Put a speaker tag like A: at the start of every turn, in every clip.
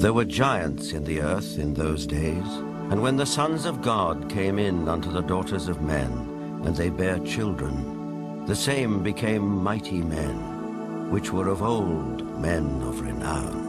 A: There were giants in the earth in those days, and when the sons of God came in unto the daughters of men, and they bare children, the same became mighty men, which were of old men of renown.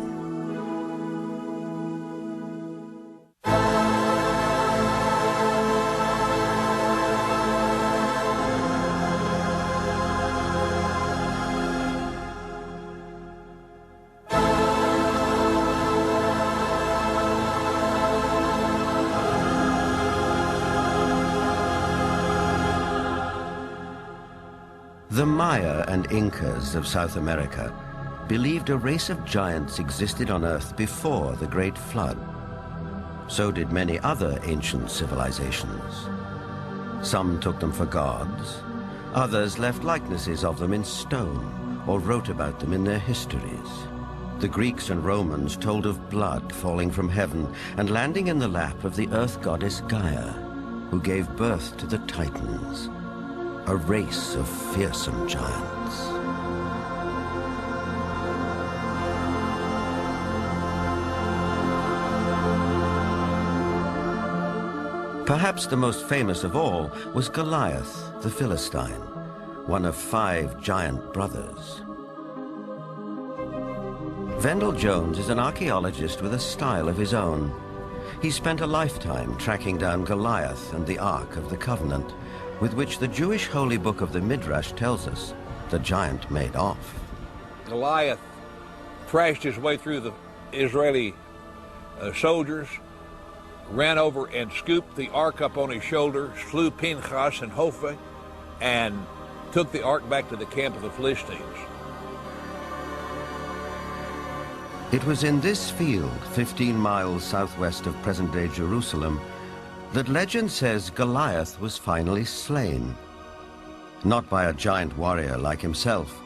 A: The Maya and Incas of South America believed a race of giants existed on Earth before the Great Flood. So did many other ancient civilizations. Some took them for gods, others left likenesses of them in stone or wrote about them in their histories. The Greeks and Romans told of blood falling from heaven and landing in the lap of the earth goddess Gaia, who gave birth to the Titans, a race of fearsome giants. Perhaps the most famous of all was Goliath, the Philistine, one of 5 giant brothers. Vendell Jones is an archaeologist with a style of his own. He spent a lifetime tracking down Goliath and the Ark of the Covenant, with which the Jewish holy book of the Midrash tells us the giant made off.
B: Goliath thrashed his way through the Israeli soldiers, ran over and scooped the ark up on his shoulders, slew Pinchas and Hophni, and took the ark back to the camp of the Philistines.
A: It was in this field, 15 miles southwest of present-day Jerusalem, that legend says Goliath was finally slain. Not by a giant warrior like himself,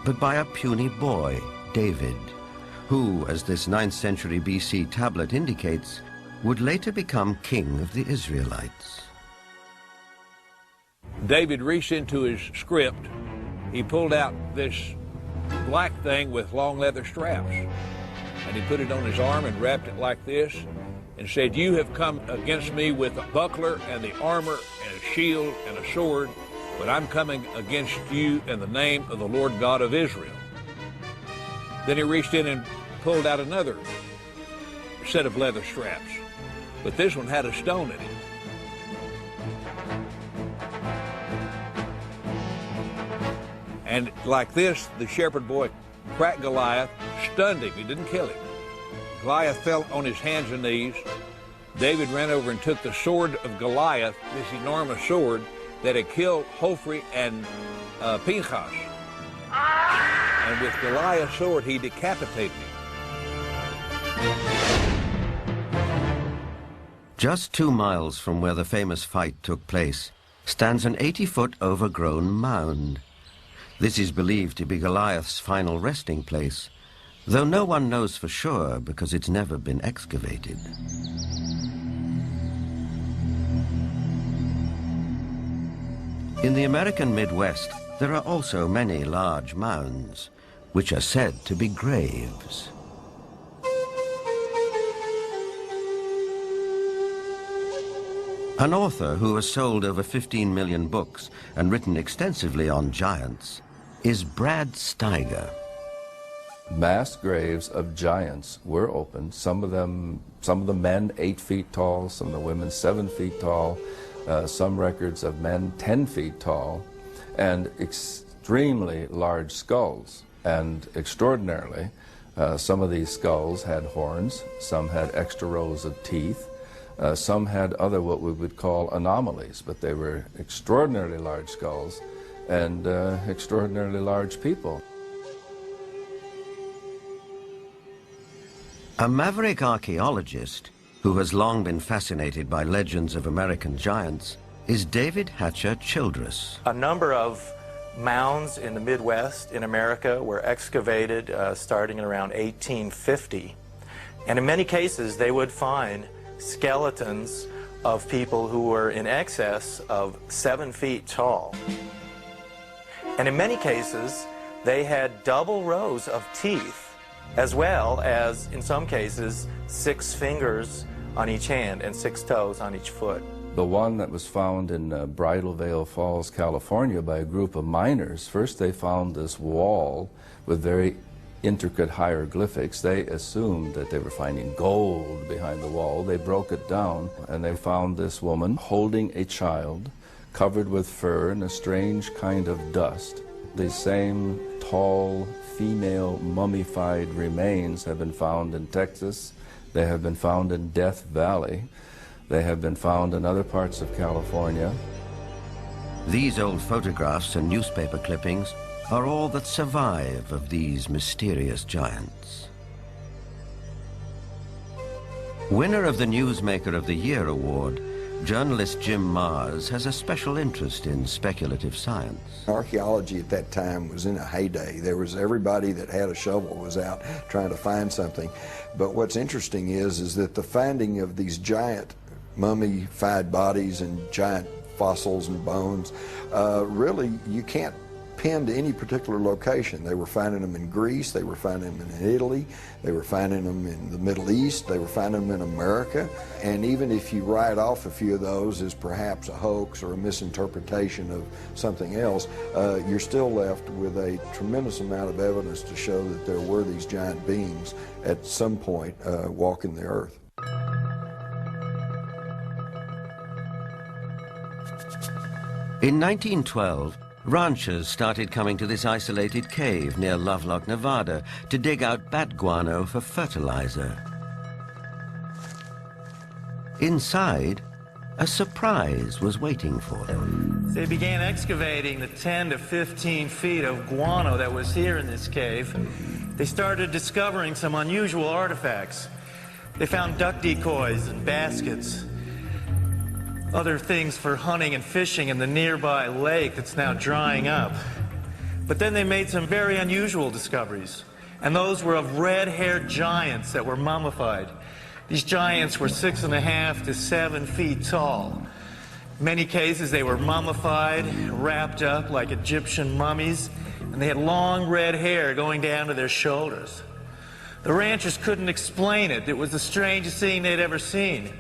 A: but by a puny boy, David, who, as this 9th century BC tablet indicates, would later become king of the Israelites.
B: David reached into his script. He pulled out this black thing with long leather straps, and he put it on his arm and wrapped it like this, and said, "You have come against me with a buckler and the armor and a shield and a sword, but I'm coming against you in the name of the Lord God of Israel." Then he reached in and pulled out another set of leather straps, but this one had a stone in it. And like this, the shepherd boy cracked Goliath, stunned him. He didn't kill him. Goliath fell on his hands and knees. David ran over and took the sword of Goliath, this enormous sword that had killed Hophni and Pinchas. And with Goliath's sword, he decapitated him.
A: Just 2 miles from where the famous fight took place stands an 80-foot overgrown mound. This is believed to be Goliath's final resting place, though no one knows for sure because it's never been excavated. In the American Midwest, there are also many large mounds, which are said to be graves. An author who has sold over 15 million books and written extensively on giants is Brad Steiger.
C: Mass graves of giants were opened. Some of the men 8 feet tall, some of the women 7 feet tall, some records of men 10 feet tall, and extremely large skulls. And extraordinarily, some of these skulls had horns, some had extra rows of teeth, some had other what we would call anomalies, but they were extraordinarily large skulls and extraordinarily large people.
A: A maverick archaeologist who has long been fascinated by legends of American giants is David Hatcher Childress.
D: A number of mounds in the Midwest in America were excavated starting in around 1850. And in many cases, they would find skeletons of people who were in excess of 7 feet tall. And in many cases, they had double rows of teeth, as well as, in some cases, 6 fingers on each hand and 6 toes on each foot.
C: The one that was found in Bridal Veil Falls, California by a group of miners, first they found this wall with very intricate hieroglyphics. They assumed that they were finding gold behind the wall. They broke it down and they found this woman holding a child covered with fur and a strange kind of dust. The same tall female mummified remains have been found in Texas. They have been found in Death Valley. They have been found in other parts of California.
A: These old photographs and newspaper clippings are all that survive of these mysterious giants. Winner of the Newsmaker of the Year award, journalist Jim Mars has a special interest in speculative science.
E: Archaeology at that time was in a heyday. There was everybody that had a shovel was out trying to find something. But what's interesting is that the finding of these giant mummified bodies and giant fossils and bones, really you can't pin to any particular location. They were finding them in Greece, they were finding them in Italy, they were finding them in the Middle East, they were finding them in America. And even if you write off a few of those as perhaps a hoax or a misinterpretation of something else, you're still left with a tremendous amount of evidence to show that there were these giant beings at some point walking the earth.
A: In 1912, ranchers started coming to this isolated cave near Lovelock, Nevada, to dig out bat guano for fertilizer. Inside, a surprise was waiting for them.
D: They began excavating the 10 to 15 feet of guano that was here in this cave. They started discovering some unusual artifacts. They found duck decoys and baskets, other things for hunting and fishing in the nearby lake that's now drying up. But then they made some very unusual discoveries, and those were of red-haired giants that were mummified. These giants were 6.5 to 7 feet tall. In many cases they were mummified, wrapped up like Egyptian mummies, and they had long red hair going down to their shoulders. The ranchers couldn't explain it. It was the strangest thing they'd ever seen.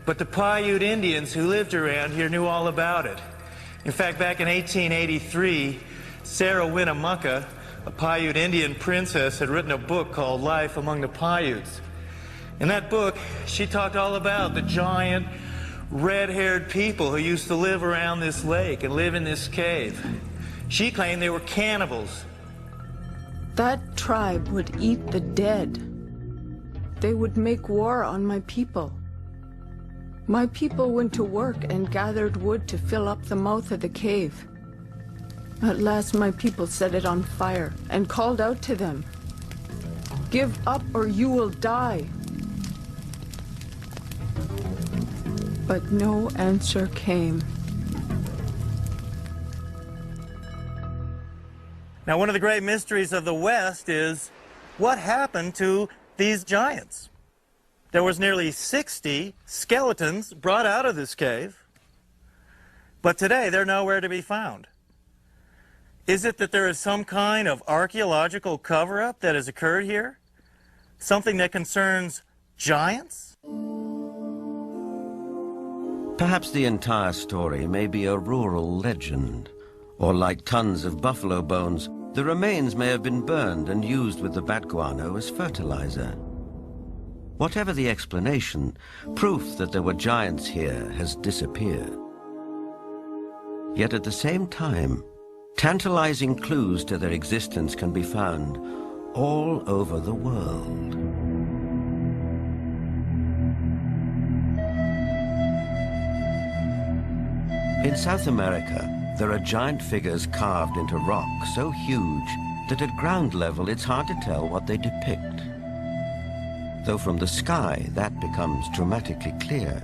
D: But the Paiute Indians who lived around here knew all about it. In fact, back in 1883, Sarah Winnemucca, a Paiute Indian princess, had written a book called Life Among the Paiutes. In that book, she talked all about the giant, red-haired people who used to live around this lake and live in this cave. She claimed they were cannibals.
F: That tribe would eat the dead. They would make war on my people. My people went to work and gathered wood to fill up the mouth of the cave. At last my people set it on fire and called out to them, "Give up or you will die." But no answer came.
D: Now, one of the great mysteries of the West is what happened to these giants? There was nearly 60 skeletons brought out of this cave, but today they're nowhere to be found. Is it that there is some kind of archaeological cover-up that has occurred here? Something that concerns giants?
A: Perhaps the entire story may be a rural legend, or like tons of buffalo bones, the remains may have been burned and used with the bat guano as fertilizer. Whatever the explanation, proof that there were giants here has disappeared. Yet at the same time, tantalizing clues to their existence can be found all over the world. In South America, there are giant figures carved into rock so huge that at ground level it's hard to tell what they depict. Though from the sky, that becomes dramatically clear.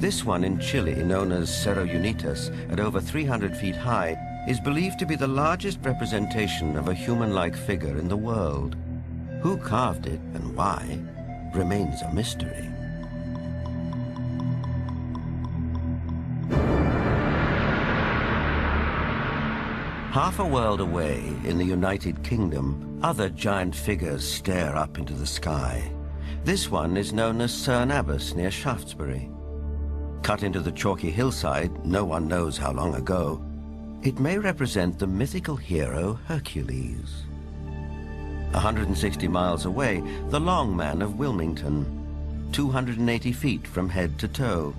A: This one in Chile, known as Cerro Unitas, at over 300 feet high, is believed to be the largest representation of a human-like figure in the world. Who carved it and why remains a mystery. Half a world away, in the United Kingdom, other giant figures stare up into the sky. This one is known as Cerne Abbas near Shaftesbury. Cut into the chalky hillside, no one knows how long ago, it may represent the mythical hero Hercules. 160 miles away, the Long Man of Wilmington, 280 feet from head to toe.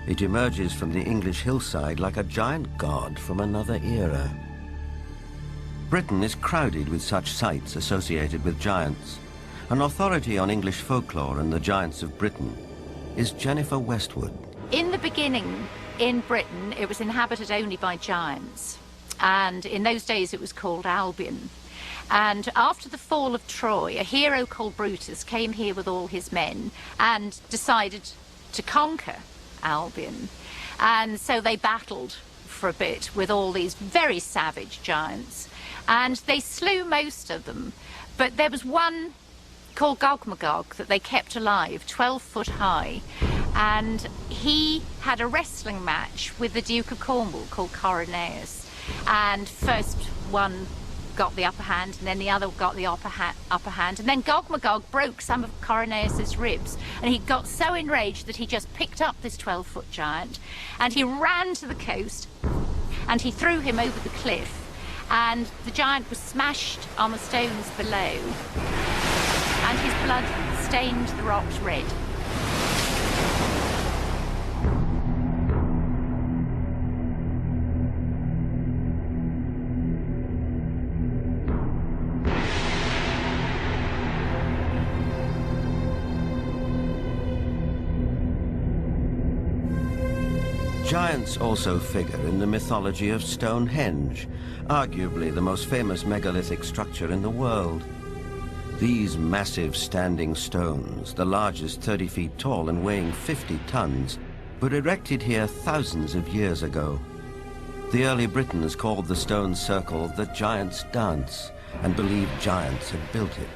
A: It emerges from the English hillside like a giant god from another era. Britain is crowded with such sites associated with giants. An authority on English folklore and the giants of Britain is Jennifer Westwood.
G: In the beginning, in Britain, it was inhabited only by giants. And in those days, it was called Albion. And after the fall of Troy, a hero called Brutus came here with all his men and decided to conquer Albion. And so they battled for a bit with all these very savage giants. And they slew most of them. But there was one called Gog-Magog that they kept alive, 12 foot high. And he had a wrestling match with the Duke of Cornwall called Coroneus. And first one got the upper hand, and then the other got the upper hand. And then Gog-Magog broke some of Coroneus's ribs. And he got so enraged that he just picked up this 12-foot giant. And he ran to the coast, and he threw him over the cliff. And the giant was smashed on the stones below, and his blood stained the rocks red.
A: Giants also figure in the mythology of Stonehenge, arguably the most famous megalithic structure in the world. These massive standing stones, the largest 30 feet tall and weighing 50 tons, were erected here thousands of years ago. The early Britons called the stone circle the Giant's Dance and believed giants had built it.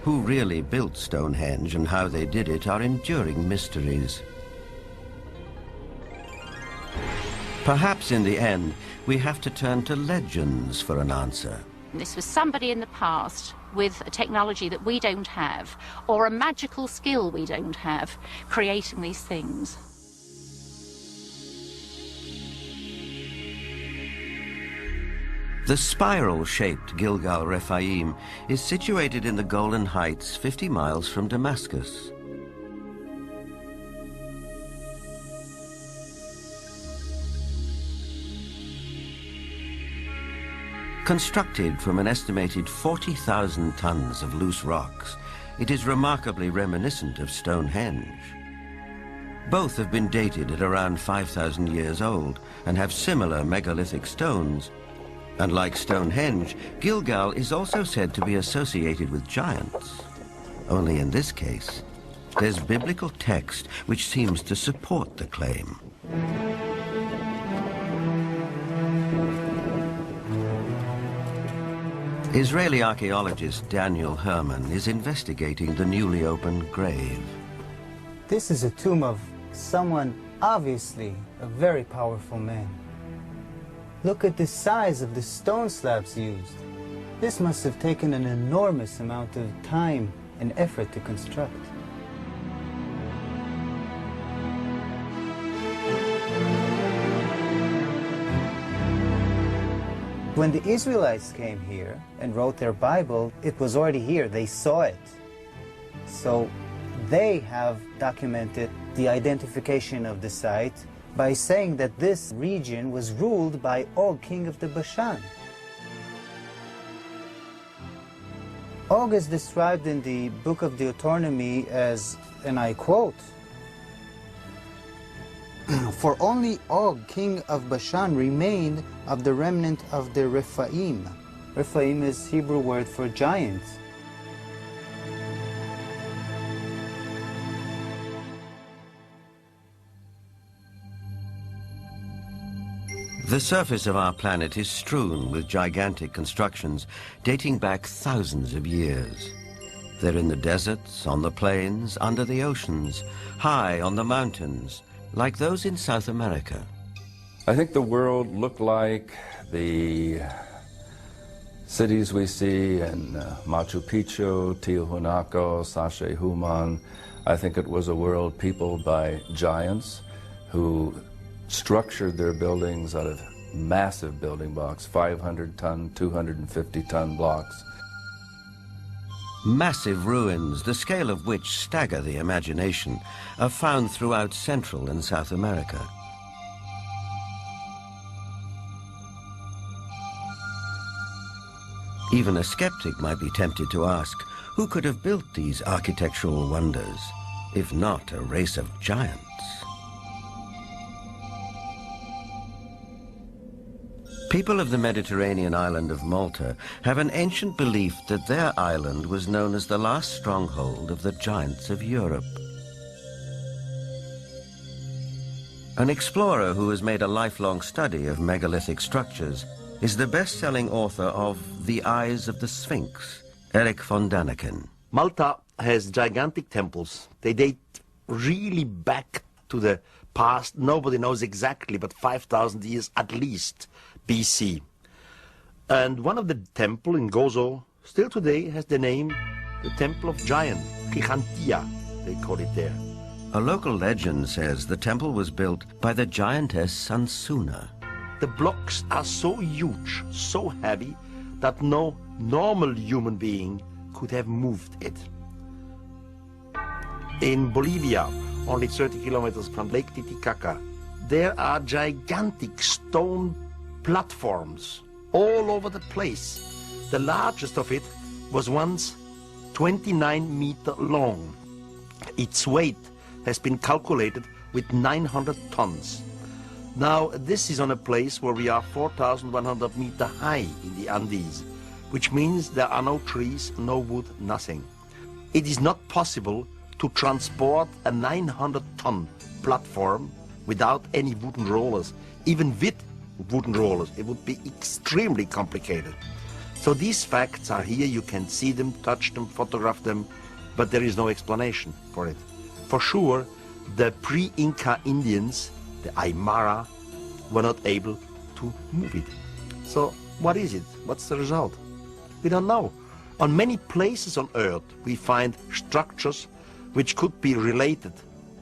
A: Who really built Stonehenge and how they did it are enduring mysteries. Perhaps in the end, we have to turn to legends for an answer.
G: This was somebody in the past with a technology that we don't have, or a magical skill we don't have, creating these things.
A: The spiral-shaped Gilgal Rephaim is situated in the Golan Heights, 50 miles from Damascus. Constructed from an estimated 40,000 tons of loose rocks, it is remarkably reminiscent of Stonehenge. Both have been dated at around 5,000 years old and have similar megalithic stones. And like Stonehenge, Gilgal is also said to be associated with giants. Only in this case, there's biblical text which seems to support the claim. Israeli archaeologist Daniel Herman is investigating the newly opened grave.
H: This is a tomb of someone, obviously a very powerful man. Look at the size of the stone slabs used. This must have taken an enormous amount of time and effort to construct. When the Israelites came here and wrote their Bible, it was already here. They saw it. So they have documented the identification of the site by saying that this region was ruled by Og, king of the Bashan. Og is described in the book of Deuteronomy as, and I quote, "For only Og, king of Bashan, remained of the remnant of the Rephaim." Rephaim is Hebrew word for giants.
A: The surface of our planet is strewn with gigantic constructions dating back thousands of years. They're in the deserts, on the plains, under the oceans, high on the mountains, like those in South America.
C: I think the world looked like the cities we see in Machu Picchu, Tiahuanaco, Sacsayhuaman. I think it was a world peopled by giants who structured their buildings out of massive building blocks, 500-ton, 250-ton blocks.
A: Massive ruins, the scale of which stagger the imagination, are found throughout Central and South America. Even a skeptic might be tempted to ask, who could have built these architectural wonders, if not a race of giants? People of the Mediterranean island of Malta have an ancient belief that their island was known as the last stronghold of the giants of Europe. An explorer who has made a lifelong study of megalithic structures is the best-selling author of The Eyes of the Sphinx, Eric von Daniken.
I: Malta has gigantic temples. They date really back to the past. Nobody knows exactly, but 5,000 years at least BC. And one of the temple in Gozo still today has the name the Temple of Giant, Gigantia, they call it there.
A: A local legend says the temple was built by the giantess Sansuna.
I: The blocks are so huge, so heavy, that no normal human being could have moved it. In Bolivia, only 30 kilometers from Lake Titicaca, there are gigantic stone platforms all over the place. The largest of it was once 29 meters long. Its weight has been calculated with 900 tons. Now, this is on a place where we are 4,100 meters high in the Andes, which means there are no trees, no wood, nothing. It is not possible to transport a 900-ton platform without any wooden rollers. Even with wooden rollers, it would be extremely complicated. So these facts are here. You can see them, touch them, photograph them, but there is no explanation for it. For sure, the pre-Inca Indians, the Aymara, were not able to move it. So what is it? What's the result? We don't know. On many places on Earth, we find structures which could be related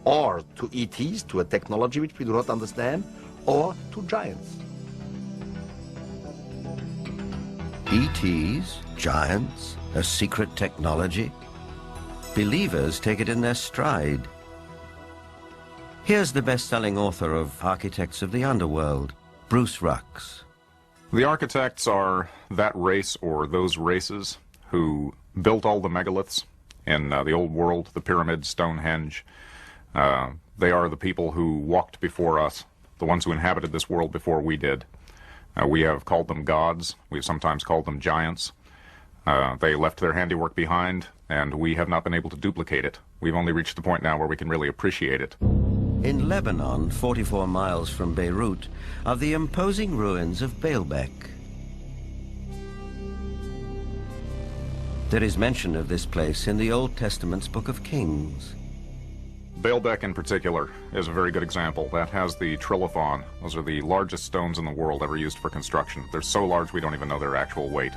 I: or to ETs, to a technology which we do not understand, or to giants.
A: ETs, giants, a secret technology? Believers take it in their stride. Here's the best-selling author of Architects of the Underworld, Bruce Rux.
J: The architects are that race or those races who built all the megaliths in the old world, the pyramids, Stonehenge. They are the people who walked before us, the ones who inhabited this world before we did. We have called them gods. We have sometimes called them giants. They left their handiwork behind, and we have not been able to duplicate it. We've only reached the point now where we can really appreciate it.
A: In Lebanon, 44 miles from Beirut, are the imposing ruins of Baalbek. There is mention of this place in the Old Testament's Book of Kings.
J: Baalbek in particular is a very good example. That has the trilithon. Those are the largest stones in the world ever used for construction. They're so large we don't even know their actual weight.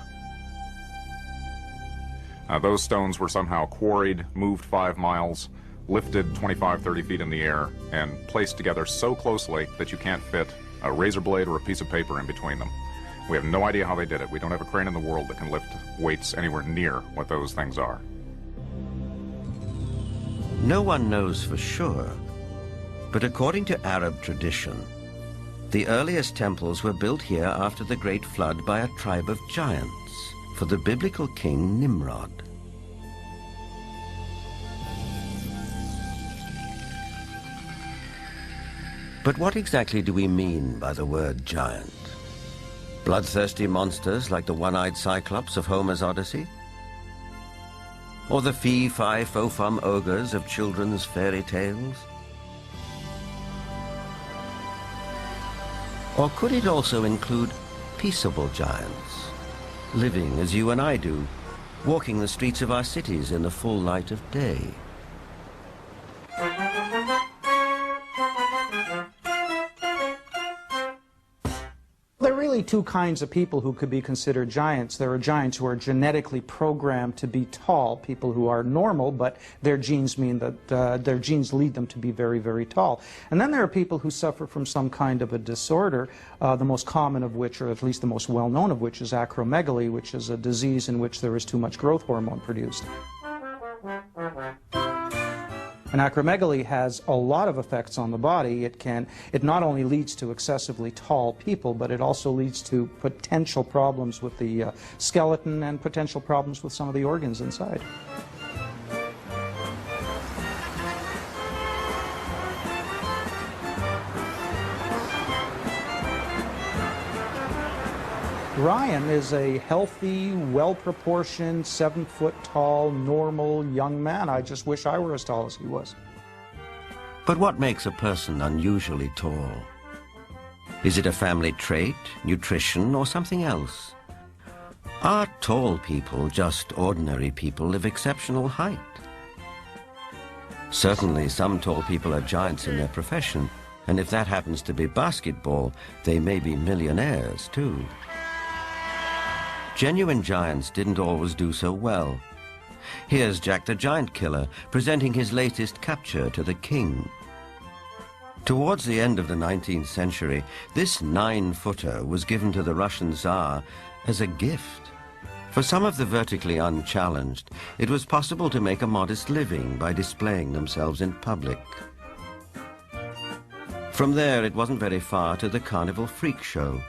J: Those stones were somehow quarried, moved 5 miles, lifted 25, 30 feet in the air, and placed together so closely that you can't fit a razor blade or a piece of paper in between them. We have no idea how they did it. We don't have a crane in the world that can lift weights anywhere near what those things are.
A: No one knows for sure, but according to Arab tradition, the earliest temples were built here after the Great Flood by a tribe of giants for the biblical king Nimrod. But what exactly do we mean by the word giant? Bloodthirsty monsters like the one-eyed Cyclops of Homer's Odyssey? Or the fee-fi-fo-fum ogres of children's fairy tales? Or could it also include peaceable giants, living as you and I do, walking the streets of our cities in the full light of day?
K: There are really two kinds of people who could be considered giants. There are giants who are genetically programmed to be tall, people who are normal, but their genes mean that their genes lead them to be very, very tall. And then there are people who suffer from some kind of a disorder, the most common of which, or at least the most well-known of which, is acromegaly, which is a disease in which there is too much growth hormone produced. And acromegaly has a lot of effects on the body. It not only leads to excessively tall people, but it also leads to potential problems with the skeleton and potential problems with some of the organs inside. Ryan is a healthy, well-proportioned, 7-foot-tall, normal young man. I just wish I were as tall as he was.
A: But what makes a person unusually tall? Is it a family trait, nutrition, or something else? Are tall people just ordinary people of exceptional height? Certainly some tall people are giants in their profession, and if that happens to be basketball, they may be millionaires too. Genuine giants didn't always do so well. Here's Jack the Giant Killer presenting his latest capture to the king. Towards the end of the 19th century, this 9-footer was given to the Russian Tsar as a gift. For some of the vertically unchallenged, it was possible to make a modest living by displaying themselves in public. From there, it wasn't very far to the carnival freak show,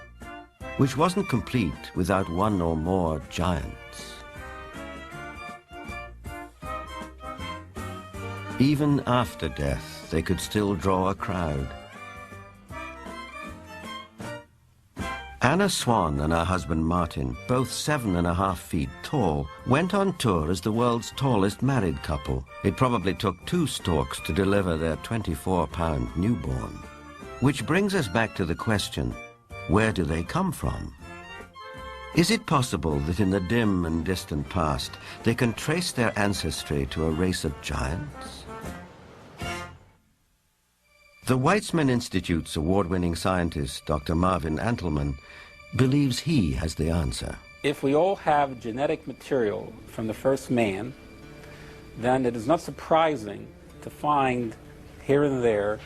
A: which wasn't complete without one or more giants. Even after death, they could still draw a crowd. Anna Swan and her husband Martin, both 7.5 feet tall, went on tour as the world's tallest married couple. It probably took 2 storks to deliver their 24-pound newborn. Which brings us back to the question, where do they come from? Is it possible that in the dim and distant past, they can trace their ancestry to a race of giants? The Weizmann Institute's award-winning scientist, Dr. Marvin Antelman, believes he has the answer.
L: If we all have genetic material from the first man, then it is not surprising to find here and there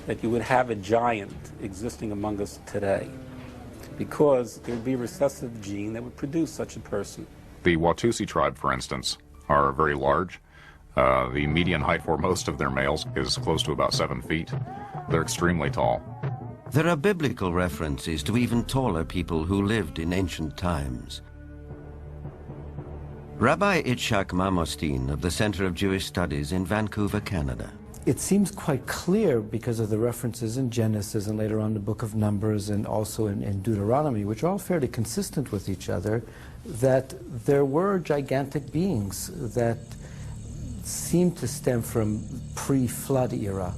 L: that you would have a giant existing among us today, because there would be a recessive gene that would produce such a person.
J: The Watusi tribe, for instance, are very large. The median height for most of their males is close to about 7 feet. They're extremely tall.
A: There are biblical references to even taller people who lived in ancient times. Rabbi Itzhak Mamostin of the Center of Jewish Studies in Vancouver, Canada.
M: It seems quite clear because of the references in Genesis and later on the book of Numbers and also in Deuteronomy, which are all fairly consistent with each other, that there were gigantic beings that seem to stem from pre-flood era.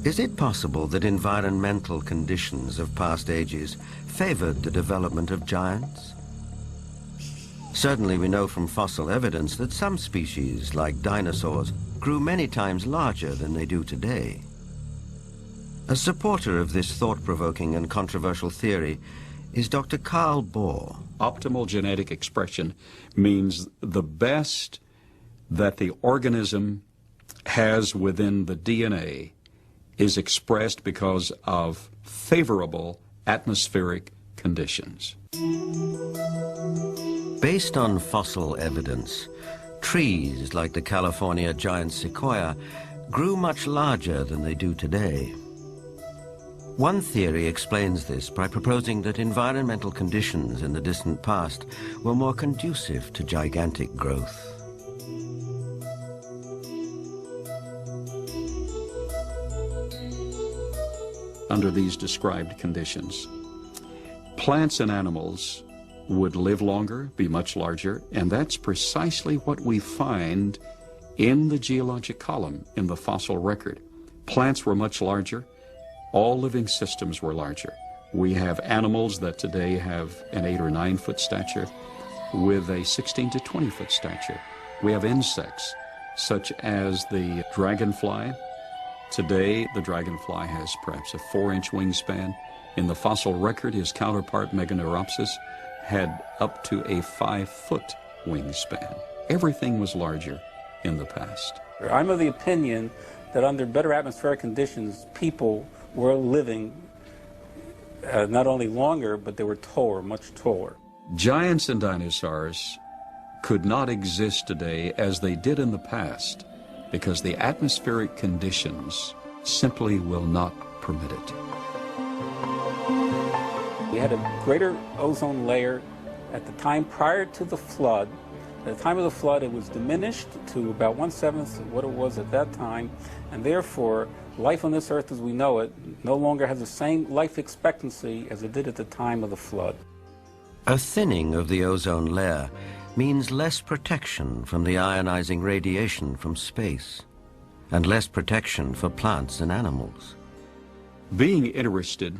A: Is it possible that environmental conditions of past ages favored the development of giants? Certainly we know from fossil evidence that some species, like dinosaurs, grew many times larger than they do today. A supporter of this thought-provoking and controversial theory is Dr. Carl Bohr.
N: Optimal genetic expression means the best that the organism has within the DNA is expressed because of favorable atmospheric conditions.
A: Based on fossil evidence, trees like the California giant sequoia grew much larger than they do today. One theory explains this by proposing that environmental conditions in the distant past were more conducive to gigantic growth.
N: Under these described conditions, plants and animals would live longer, be much larger, and that's precisely what we find in the geologic column, in the fossil record. Plants were much larger. All living systems were larger. We have animals that today have an 8 or 9 foot stature with a 16 to 20 foot stature. We have insects such as the dragonfly. Today, the dragonfly has perhaps a 4-inch wingspan. In the fossil record, his counterpart, Meganeuropsis, had up to a 5-foot wingspan. Everything was larger in the past.
L: I'm of the opinion that under better atmospheric conditions, people were living not only longer, but they were taller, much taller.
N: Giants and dinosaurs could not exist today as they did in the past because the atmospheric conditions simply will not permit it.
L: We had a greater ozone layer at the time prior to the flood. At the time of the flood, it was diminished to about 1/7 of what it was at that time, and therefore, life on this earth as we know it no longer has the same life expectancy as it did at the time of the flood.
A: A thinning of the ozone layer means less protection from the ionizing radiation from space, and less protection for plants and animals.
N: Being interested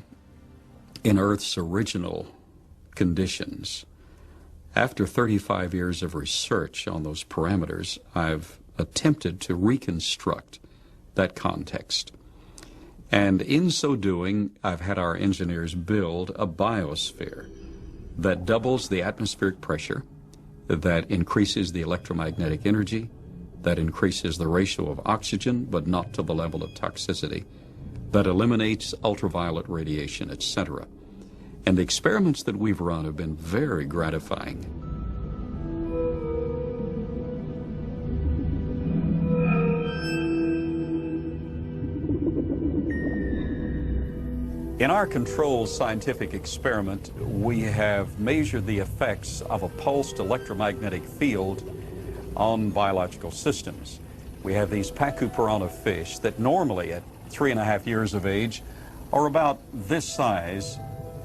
N: in Earth's original conditions, after 35 years of research on those parameters, I've attempted to reconstruct that context. And in so doing, I've had our engineers build a biosphere that doubles the atmospheric pressure, that increases the electromagnetic energy, that increases the ratio of oxygen, but not to the level of toxicity, that eliminates ultraviolet radiation, etc. And the experiments that we've run have been very gratifying. In our controlled scientific experiment, we have measured the effects of a pulsed electromagnetic field on biological systems. We have these Pacu piranha fish that normally at 3.5 years of age are about this size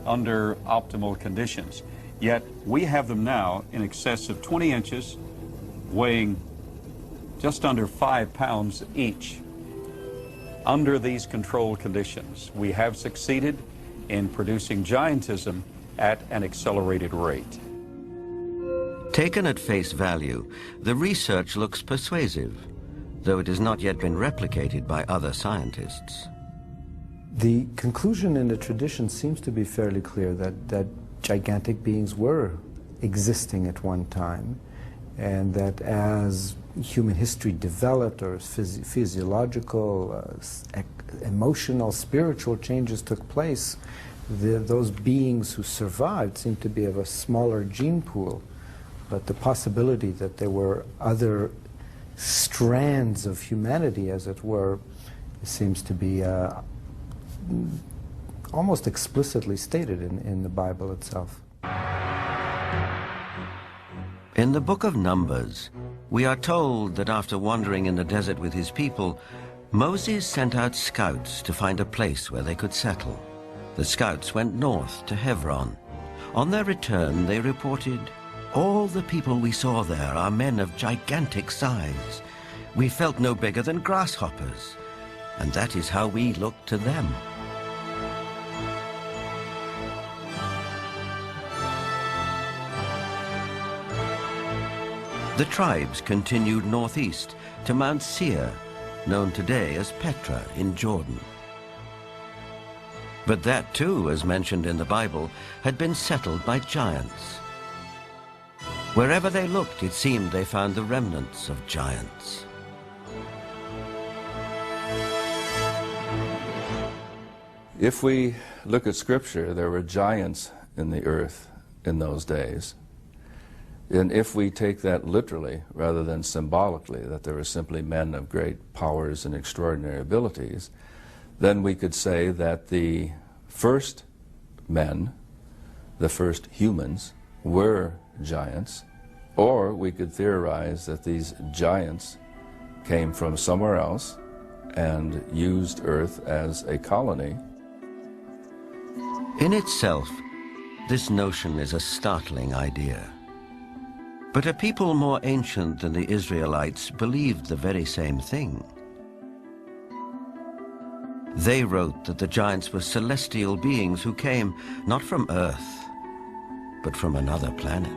N: under optimal conditions. Yet we have them now in excess of 20 inches, weighing just under 5 pounds each. Under these controlled conditions, we have succeeded in producing giantism at an accelerated rate.
A: Taken at face value, the research looks persuasive, though it has not yet been replicated by other scientists.
M: The conclusion in the tradition seems to be fairly clear that gigantic beings were existing at one time, and that as human history developed, or physiological, emotional, spiritual changes took place, those beings who survived seemed to be of a smaller gene pool. But the possibility that there were other strands of humanity, as it were, seems to be almost explicitly stated in the Bible itself.
A: In the book of Numbers, we are told that after wandering in the desert with his people, Moses sent out scouts to find a place where they could settle. The scouts went north to Hebron. On their return, they reported, "All the people we saw there are men of gigantic size. We felt no bigger than grasshoppers, and that is how we looked to them." The tribes continued northeast to Mount Seir, known today as Petra in Jordan. But that too, as mentioned in the Bible, had been settled by giants. Wherever they looked, it seemed they found the remnants of giants.
C: If we look at Scripture, there were giants in the earth in those days. And if we take that literally rather than symbolically, that there were simply men of great powers and extraordinary abilities, then we could say that the first men, the first humans, were giants, or we could theorize that these giants came from somewhere else and used Earth as a colony.
A: In itself, This notion is a startling idea. But a people more ancient than the Israelites believed the very same thing. They wrote that the giants were celestial beings who came not from Earth, but from another planet.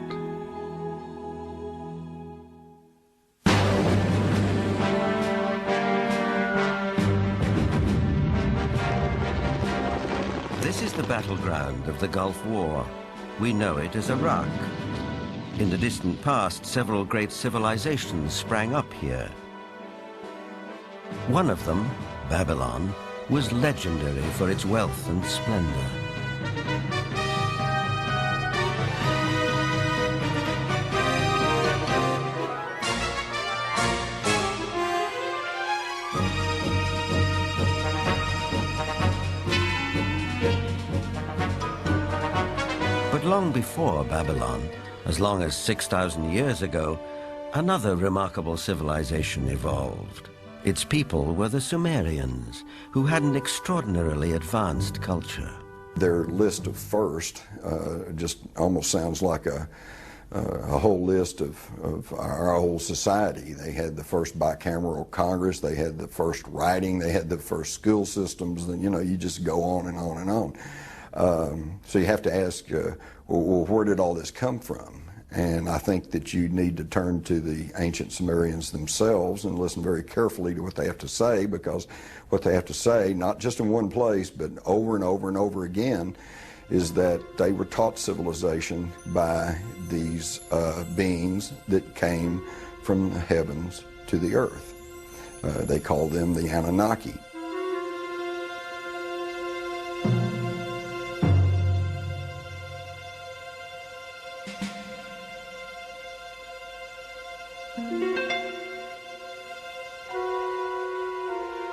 A: This is the battleground of the Gulf War. We know it as Iraq. In the distant past, several great civilizations sprang up here. One of them, Babylon, was legendary for its wealth and splendor. But long before Babylon, as long as 6,000 years ago, another remarkable civilization evolved. Its people were the Sumerians, who had an extraordinarily advanced culture.
E: Their list of first just almost sounds like a whole list of our whole society. They had the first bicameral Congress, they had the first writing, they had the first school systems, and you just go on and on and on. So you have to ask, well, where did all this come from? And I think that you need to turn to the ancient Sumerians themselves and listen very carefully to what they have to say, because what they have to say, not just in one place, but over and over and over again, is that they were taught civilization by these beings that came from the heavens to the earth. They called them the Anunnaki.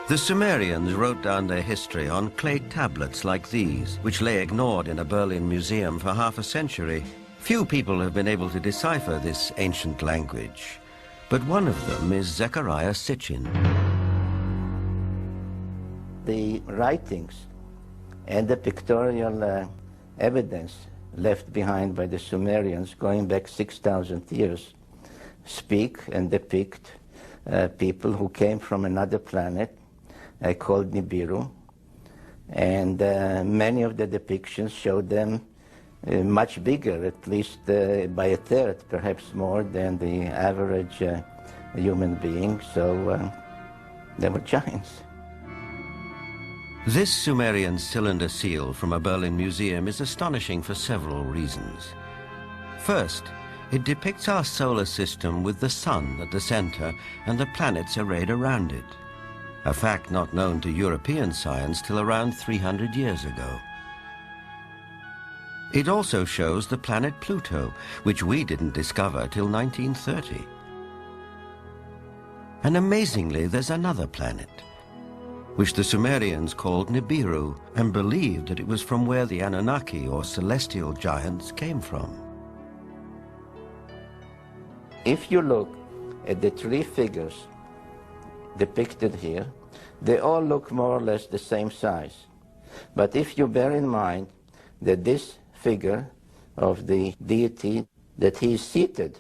A: The Sumerians wrote down their history on clay tablets like these, which lay ignored in a Berlin museum for half a century. Few people have been able to decipher this ancient language, but one of them is Zecharia Sitchin.
O: The writings and the pictorial evidence left behind by the Sumerians going back 6,000 years speak and depict people who came from another planet called Nibiru, and many of the depictions showed them much bigger, at least by a third, perhaps more than the average human being, so they were giants.
A: This Sumerian cylinder seal from a Berlin museum is astonishing for several reasons. First, it depicts our solar system with the sun at the center and the planets arrayed around it, a fact not known to European science till around 300 years ago. It also shows the planet Pluto, which we didn't discover till 1930. And amazingly, there's another planet, which the Sumerians called Nibiru, and believed that it was from where the Anunnaki, or celestial giants, came from.
O: If you look at the three figures depicted here, they all look more or less the same size. But if you bear in mind that this figure of the deity, that he is seated,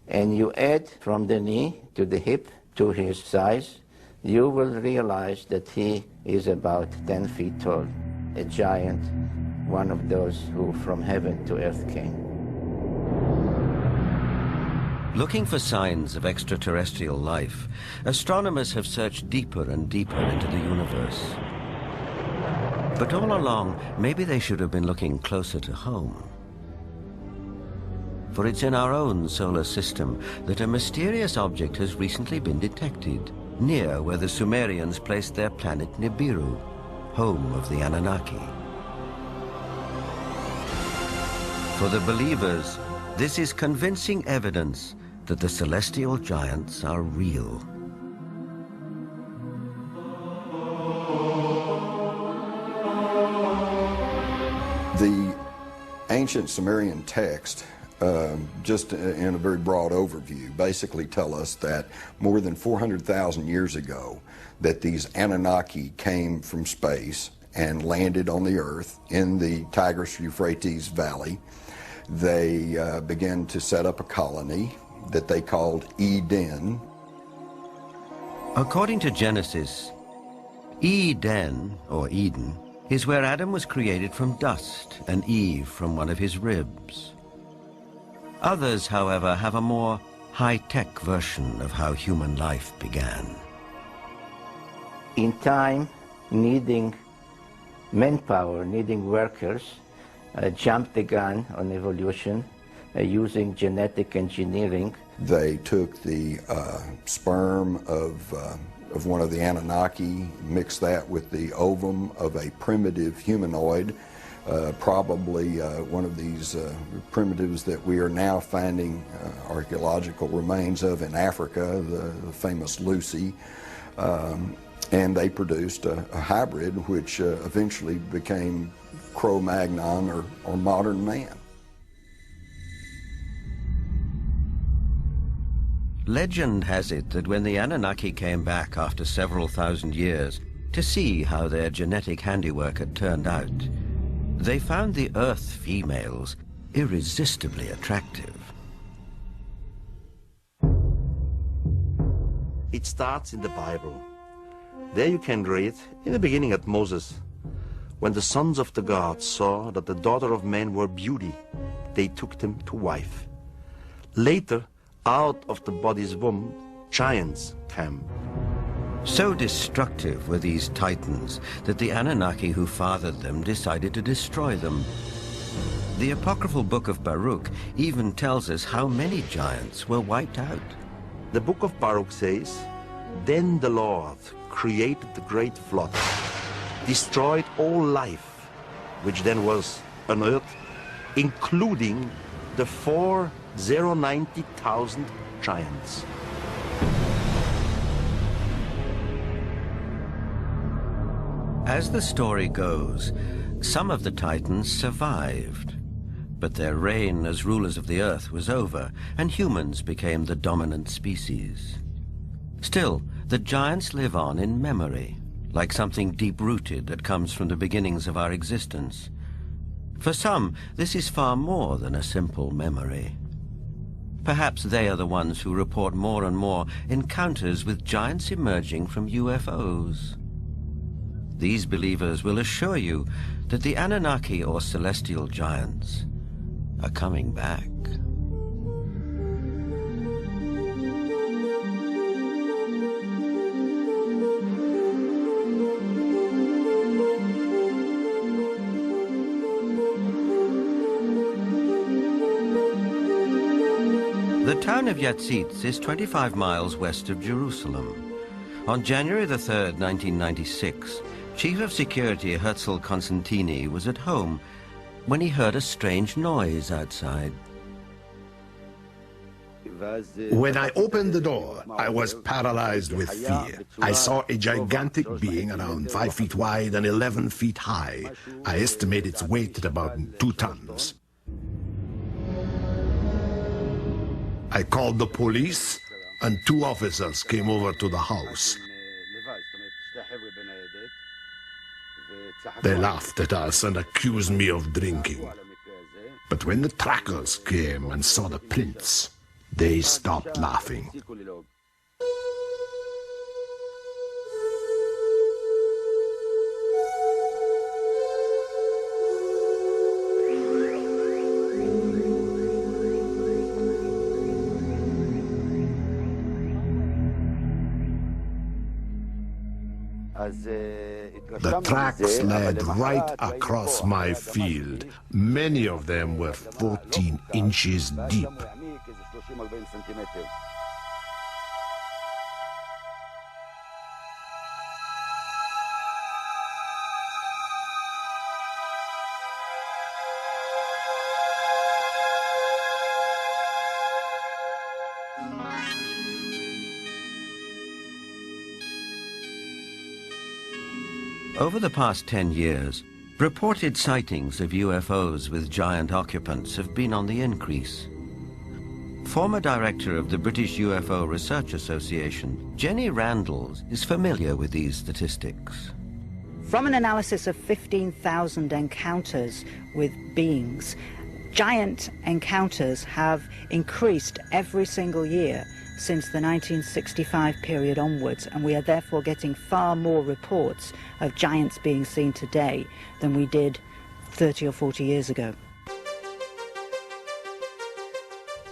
O: and you add from the knee to the hip to his size, you will realize that he is about 10 feet tall, a giant, one of those who from heaven to earth came.
A: Looking for signs of extraterrestrial life, astronomers have searched deeper and deeper into the universe. But all along, maybe they should have been looking closer to home. For it's in our own solar system that a mysterious object has recently been detected, near where the Sumerians placed their planet Nibiru, home of the Anunnaki. For the believers, this is convincing evidence that the celestial giants are real.
E: The ancient Sumerian text, just in a very broad overview, basically tell us that more than 400,000 years ago, that these Anunnaki came from space and landed on the earth in the Tigris-Euphrates Valley. They began to set up a colony that they called Eden.
A: According to Genesis, Eden, or Eden, is where Adam was created from dust and Eve from one of his ribs. Others, however, have a more high-tech version of how human life began.
O: In time, needing manpower, needing workers, jumped the gun on evolution using genetic engineering.
E: They took the sperm of one of the Anunnaki, mixed that with the ovum of a primitive humanoid, probably one of these primitives that we are now finding archaeological remains of in Africa, the famous Lucy. And they produced a hybrid which eventually became Cro-Magnon or modern man.
A: Legend has it that when the Anunnaki came back after several thousand years to see how their genetic handiwork had turned out, they found the Earth females irresistibly attractive.
I: It starts in the Bible. There you can read, in the beginning at Moses, when the sons of the gods saw that the daughter of man were beauty, they took them to wife. Later, out of the body's womb, giants came.
A: So destructive were these titans that the Anunnaki who fathered them decided to destroy them. The apocryphal book of Baruch even tells us how many giants were wiped out.
I: The book of Baruch says, "Then the Lord created the great flood, destroyed all life, which then was on earth, including the 490,000 giants."
A: As the story goes, some of the titans survived, but their reign as rulers of the earth was over, and humans became the dominant species. Still, the giants live on in memory, like something deep-rooted that comes from the beginnings of our existence. For some, this is far more than a simple memory. Perhaps they are the ones who report more and more encounters with giants emerging from UFOs. These believers will assure you that the Anunnaki or celestial giants are coming back. The town of Yatzitz is 25 miles west of Jerusalem. On January the 3rd, 1996, Chief of Security Herzl Constantini was at home when he heard a strange noise outside.
P: When I opened the door, I was paralyzed with fear. I saw a gigantic being around 5 feet wide and 11 feet high. I estimate its weight at about 2 tons. I called the police, and 2 officers came over to the house. They laughed at us and accused me of drinking. But when the trackers came and saw the prints, they stopped laughing. The tracks led right across my field. Many of them were 14 inches deep.
A: Over the past 10 years, reported sightings of UFOs with giant occupants have been on the increase. Former director of the British UFO Research Association, Jenny Randles, is familiar with these statistics.
Q: From an analysis of 15,000 encounters with beings, giant encounters have increased every single year since the 1965 period onwards, and we are therefore getting far more reports of giants being seen today than we did 30 or 40 years ago.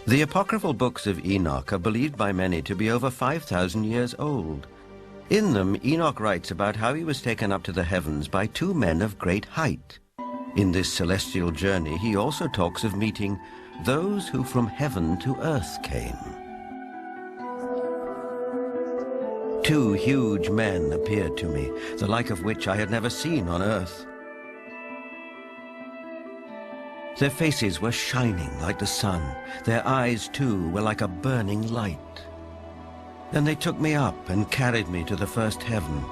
A: The apocryphal books of Enoch are believed by many to be over 5,000 years old. In them, Enoch writes about how he was taken up to the heavens by two men of great height. In this celestial journey, he also talks of meeting those who from heaven to earth came. Two huge men appeared to me, the like of which I had never seen on earth. Their faces were shining like the sun. Their eyes, too, were like a burning light. Then they took me up and carried me to the first heaven.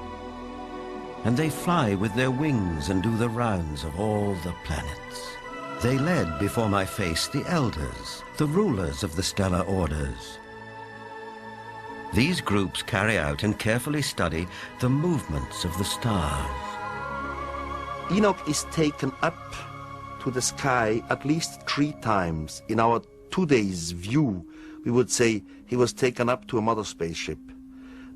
A: And they fly with their wings and do the rounds of all the planets. They led before my face the elders, the rulers of the stellar orders. These groups carry out and carefully study the movements of the stars.
I: Enoch is taken up to the sky at least 3 times. In our today's view, we would say he was taken up to a mother spaceship.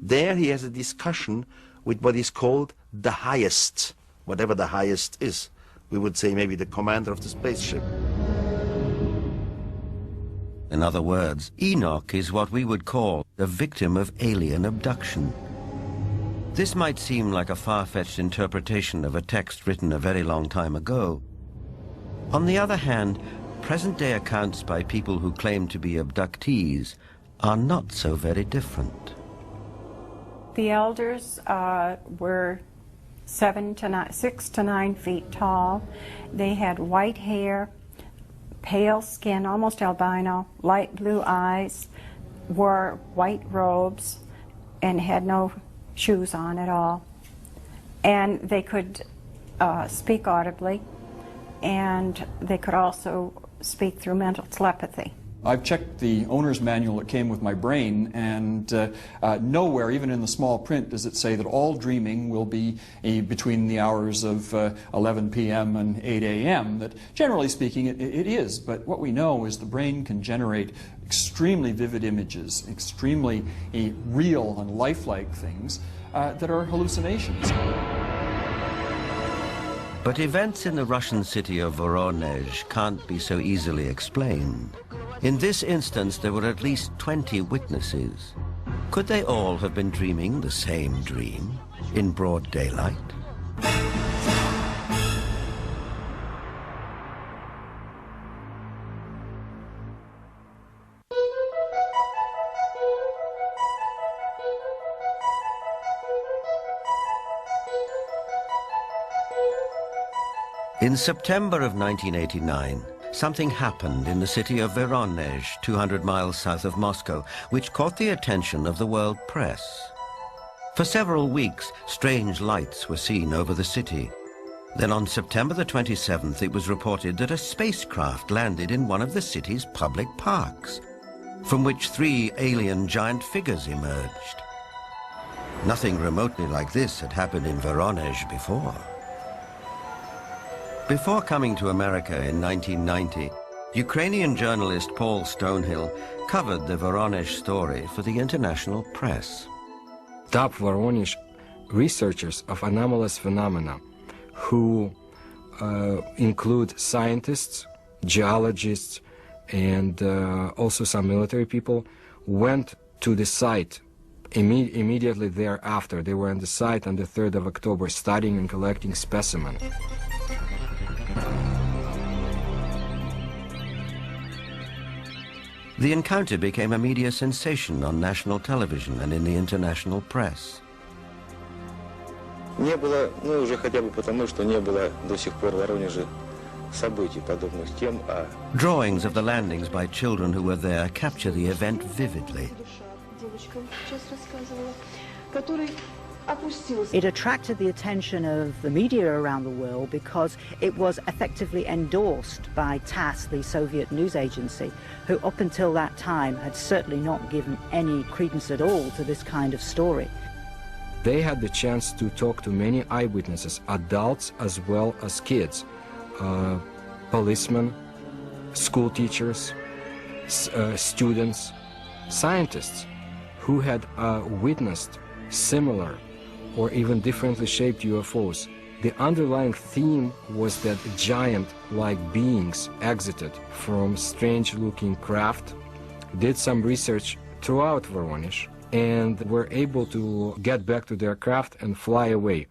I: There he has a discussion with what is called the highest, whatever the highest is. We would say maybe the commander of the spaceship.
A: In other words, Enoch is what we would call a victim of alien abduction. This might seem like a far-fetched interpretation of a text written a very long time ago. On the other hand, present-day accounts by people who claim to be abductees are not so very different.
R: The elders were 6 to 9 feet tall. They had white hair, pale skin, almost albino, light blue eyes, wore white robes, and had no shoes on at all. And they could speak audibly, and they could also speak through mental telepathy.
S: I've checked the owner's manual that came with my brain, and nowhere, even in the small print, does it say that all dreaming will be between the hours of 11 p.m. and 8 a.m. That, generally speaking, it is. But what we know is the brain can generate extremely vivid images, extremely real and lifelike things that are hallucinations.
A: But events in the Russian city of Voronezh can't be so easily explained. In this instance, there were at least 20 witnesses. Could they all have been dreaming the same dream in broad daylight? In September of 1989, something happened in the city of Voronezh, 200 miles south of Moscow, which caught the attention of the world press. For several weeks, strange lights were seen over the city. Then on September the 27th, it was reported that a spacecraft landed in one of the city's public parks, from which 3 alien giant figures emerged. Nothing remotely like this had happened in Voronezh before. Before coming to America in 1990, Ukrainian journalist Paul Stonehill covered the Voronezh story for the international press.
T: Top Voronezh researchers of anomalous phenomena who include scientists, geologists, and also some military people went to the site immediately thereafter. They were on the site on the 3rd of October studying and collecting specimens.
A: The encounter became a media sensation on national television and in the international press.
U: Не было, ну уже хотя бы потому, что не было до сих пор в Воронеже событий, подобных тем, а...
A: Drawings of the landings by children who were there capture the event vividly.
Q: It attracted the attention of the media around the world because it was effectively endorsed by TASS, the Soviet news agency, who up until that time had certainly not given any credence at all to this kind of story.
T: They had the chance to talk to many eyewitnesses, adults as well as kids, policemen, school teachers, students, scientists who had witnessed similar or even differently shaped UFOs. The underlying theme was that giant-like beings exited from strange-looking craft, did some research throughout Voronezh, and were able to get back to their craft and fly away.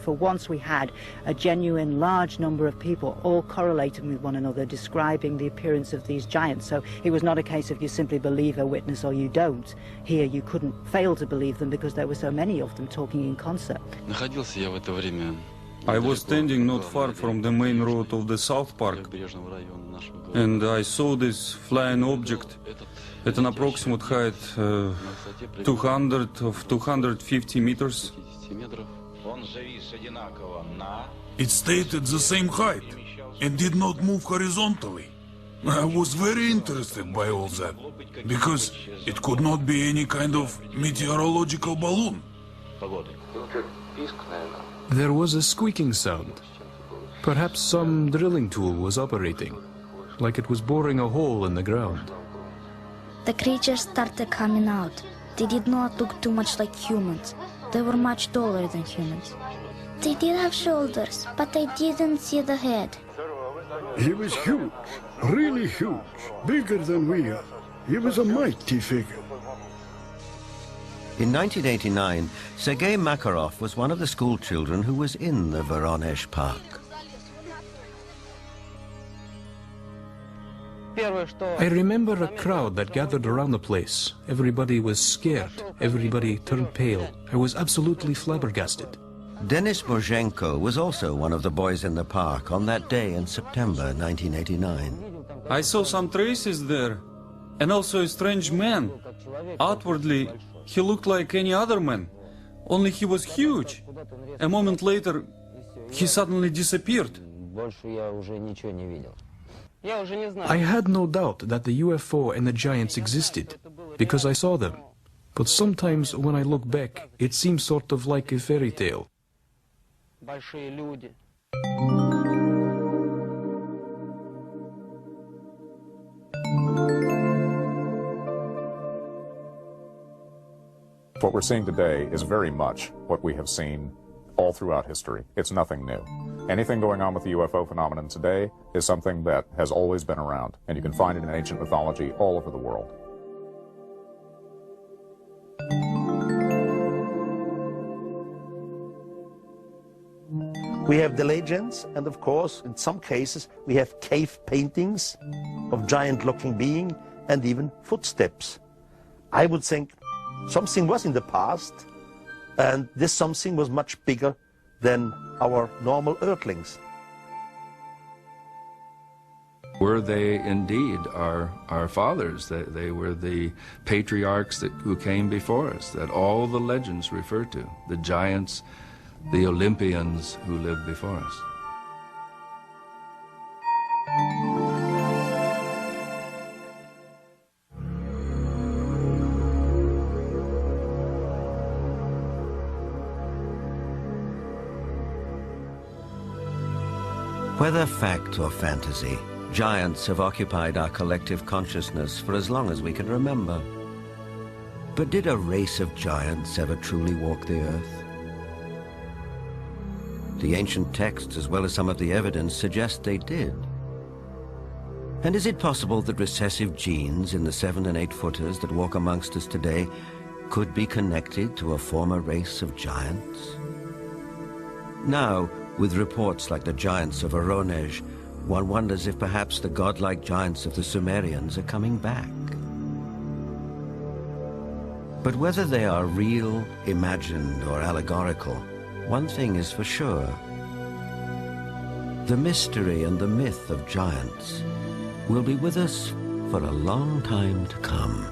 Q: For once we had a genuine large number of people all correlating with one another, describing the appearance of these giants. So it was not a case of you simply believe a witness or you don't. Here you couldn't fail to believe them because there were so many of them talking in concert.
B: I was standing not far from the main road of the South Park, and I saw this flying object at an approximate height 250 meters.
V: It stayed at the same height and did not move horizontally. I was very interested by all that, because it could not be any kind of meteorological balloon.
W: There was a squeaking sound. Perhaps some drilling tool was operating, like it was boring a hole in the ground.
X: The creatures started coming out. They did not look too much like humans. They were much taller than humans. They did have shoulders, but I didn't see the head.
Y: He was huge, really huge, bigger than we are. He was a mighty figure.
A: In 1989, Sergei Makarov was one of the school children who was in the Voronezh Park.
W: I remember a crowd that gathered around the place. Everybody was scared. Everybody turned pale. I was absolutely flabbergasted.
A: Denis Mozhenko was also one of the boys in the park on that day in September 1989.
B: I saw some traces there, and also a strange man. Outwardly, he looked like any other man, only he was huge. A moment later, he suddenly disappeared.
W: I had no doubt that the UFO and the giants existed, because I saw them. But sometimes when I look back, it seems sort of like a fairy tale.
J: What we're seeing today is very much what we have seen all throughout history. It's nothing new. Anything going on with the UFO phenomenon today is something that has always been around, and you can find it in ancient mythology all over the world.
I: We have the legends, and of course, in some cases, we have cave paintings of giant-looking beings and even footsteps. I would think something was in the past, and this something was much bigger than our normal earthlings.
C: Were they indeed our fathers? They were the patriarchs who came before us, that all the legends refer to, the giants, the Olympians who lived before us.
A: Whether fact or fantasy, giants have occupied our collective consciousness for as long as we can remember. But did a race of giants ever truly walk the earth? The ancient texts, as well as some of the evidence, suggest they did. And is it possible that recessive genes in the 7- and 8-footers that walk amongst us today could be connected to a former race of giants? Now, with reports like the giants of Voronezh, one wonders if perhaps the godlike giants of the Sumerians are coming back. But whether they are real, imagined, or allegorical, one thing is for sure. The mystery and the myth of giants will be with us for a long time to come.